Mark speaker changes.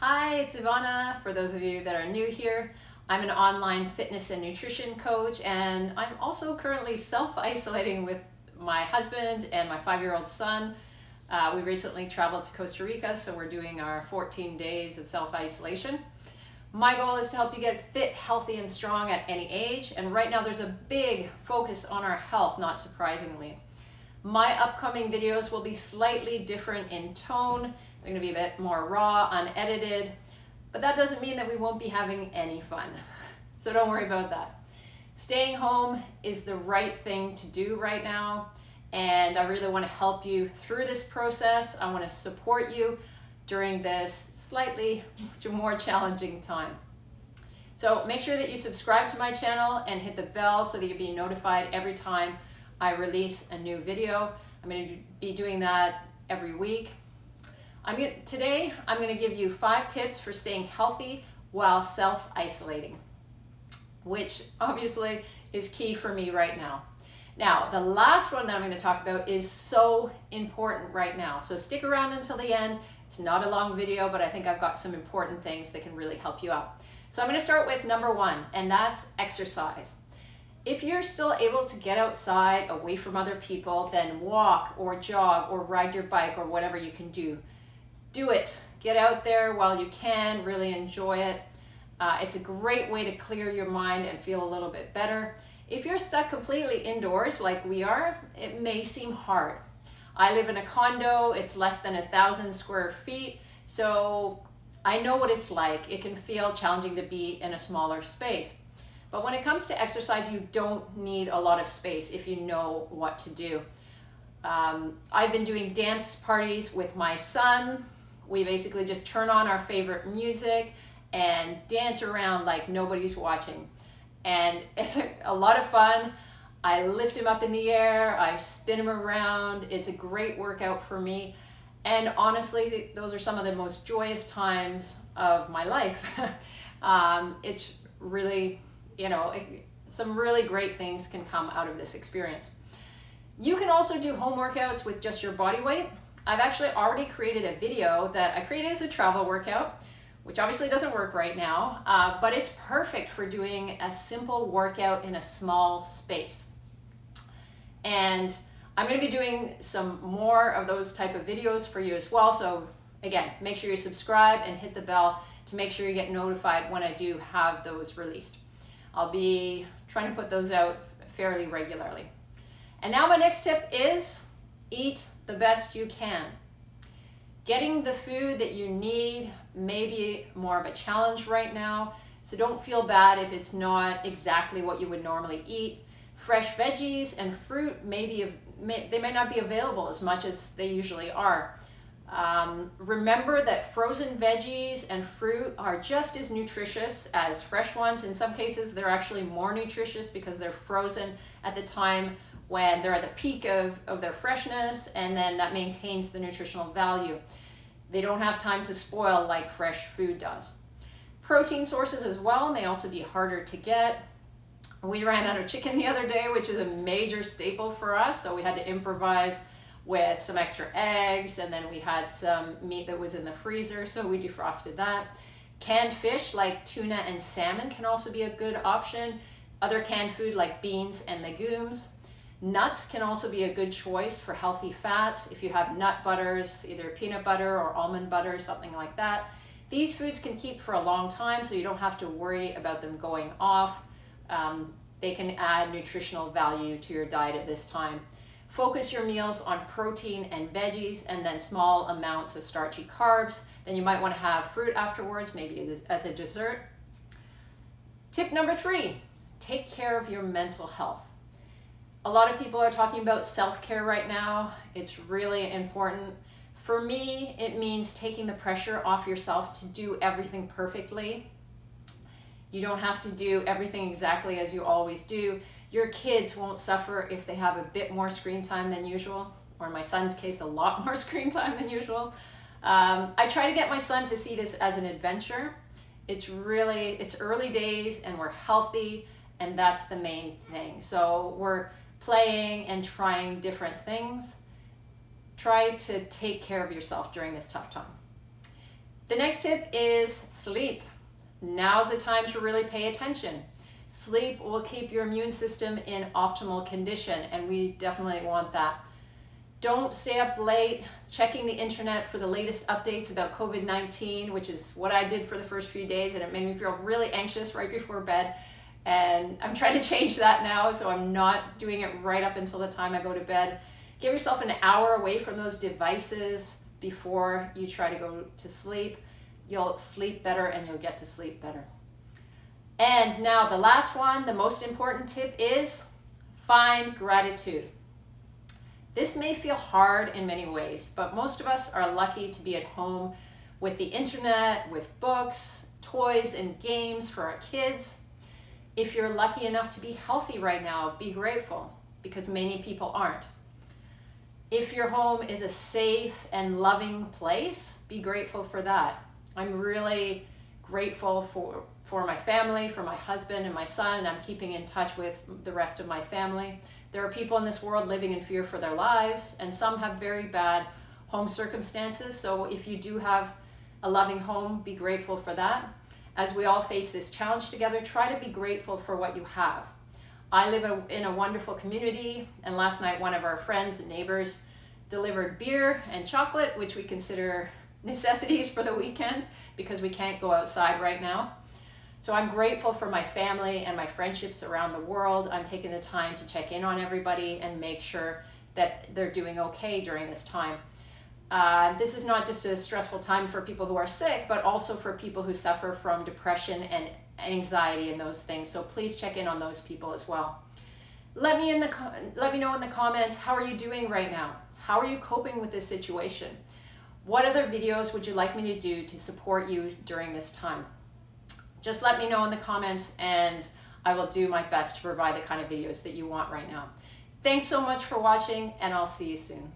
Speaker 1: Hi, it's Ivana. For those of you that are new here, I'm an online fitness and nutrition coach, and I'm also currently self-isolating with my husband and my 5-year-old son. We recently traveled to Costa Rica, so we're doing our 14 days of self-isolation. My goal is to help you get fit, healthy, and strong at any age, and right now there's a big focus on our health, not surprisingly. My upcoming videos will be slightly different in tone. They're going to be a bit more raw, unedited, but that doesn't mean that we won't be having any fun. So don't worry about that. Staying home is the right thing to do right now, and I really want to help you through this process. I want to support you during this slightly more challenging time. So make sure that you subscribe to my channel and hit the bell so that you'll be notified every time I release a new video. I'm going to be doing that every week. Today, I'm going to give you 5 tips for staying healthy while self-isolating, which obviously is key for me right now. Now, the last one that I'm going to talk about is so important right now. So stick around until the end. It's not a long video, but I think I've got some important things that can really help you out. So I'm going to start with number 1, and that's exercise. If you're still able to get outside away from other people, then walk or jog or ride your bike or whatever you can do. Do it. Get out there while you can, really enjoy it. It's a great way to clear your mind and feel a little bit better. If you're stuck completely indoors like we are, it may seem hard. I live in a condo, it's less than 1,000 square feet, so I know what it's like. It can feel challenging to be in a smaller space. But when it comes to exercise, you don't need a lot of space if you know what to do. I've been doing dance parties with my son. We basically just turn on our favorite music and dance around like nobody's watching. And it's a lot of fun. I lift him up in the air, I spin him around. It's a great workout for me. And honestly, those are some of the most joyous times of my life. It's really, some really great things can come out of this experience. You can also do home workouts with just your body weight. I've actually already created a video that I created as a travel workout, which obviously doesn't work right now, but it's perfect for doing a simple workout in a small space. And I'm going to be doing some more of those type of videos for you as well. So again, make sure you subscribe and hit the bell to make sure you get notified when I do have those released. I'll be trying to put those out fairly regularly. And now my next tip is eat the best you can. Getting the food that you need may be more of a challenge right now, so don't feel bad if it's not exactly what you would normally eat. Fresh veggies and fruit they may not be available as much as they usually are. Remember that frozen veggies and fruit are just as nutritious as fresh ones. In some cases, they're actually more nutritious because they're frozen at the time when they're at the peak of their freshness, and then that maintains the nutritional value. They don't have time to spoil like fresh food does. Protein sources as well may also be harder to get. We ran out of chicken the other day, which is a major staple for us, so we had to improvise with some extra eggs, and then we had some meat that was in the freezer, so we defrosted that. Canned fish like tuna and salmon can also be a good option. Other canned food like beans and legumes. Nuts can also be a good choice for healthy fats. If you have nut butters, either peanut butter or almond butter, something like that. These foods can keep for a long time, so you don't have to worry about them going off. They can add nutritional value to your diet at this time. Focus your meals on protein and veggies, and then small amounts of starchy carbs. Then you might want to have fruit afterwards, maybe as a dessert. Tip number 3, take care of your mental health. A lot of people are talking about self-care right now. It's really important. For me, it means taking the pressure off yourself to do everything perfectly. You don't have to do everything exactly as you always do. Your kids won't suffer if they have a bit more screen time than usual, or in my son's case, a lot more screen time than usual. I try to get my son to see this as an adventure. It's early days and we're healthy, and that's the main thing. So we're playing and trying different things. Try to take care of yourself during this tough time. The next tip is sleep. Now's the time to really pay attention. Sleep will keep your immune system in optimal condition, and we definitely want that. Don't stay up late checking the internet for the latest updates about COVID-19, which is what I did for the first few days, and it made me feel really anxious right before bed. And I'm trying to change that now, so I'm not doing it right up until the time I go to bed. Give yourself an hour away from those devices before you try to go to sleep. You'll sleep better and you'll get to sleep better. And now the last one, the most important tip is find gratitude. This may feel hard in many ways, but most of us are lucky to be at home with the internet, with books, toys, and games for our kids. If you're lucky enough to be healthy right now, be grateful, because many people aren't. If your home is a safe and loving place, be grateful for that. I'm really grateful for my family, for my husband and my son, and I'm keeping in touch with the rest of my family. There are people in this world living in fear for their lives, and some have very bad home circumstances. So if you do have a loving home, be grateful for that. As we all face this challenge together, try to be grateful for what you have. I live in a wonderful community, and last night one of our friends and neighbors delivered beer and chocolate, which we consider necessities for the weekend because we can't go outside right now. So I'm grateful for my family and my friendships around the world. I'm taking the time to check in on everybody and make sure that they're doing okay during this time. This is not just a stressful time for people who are sick, but also for people who suffer from depression and anxiety and those things. So please check in on those people as well. Let me know in the comments, how are you doing right now? How are you coping with this situation? What other videos would you like me to do to support you during this time? Just let me know in the comments and I will do my best to provide the kind of videos that you want right now. Thanks so much for watching, and I'll see you soon.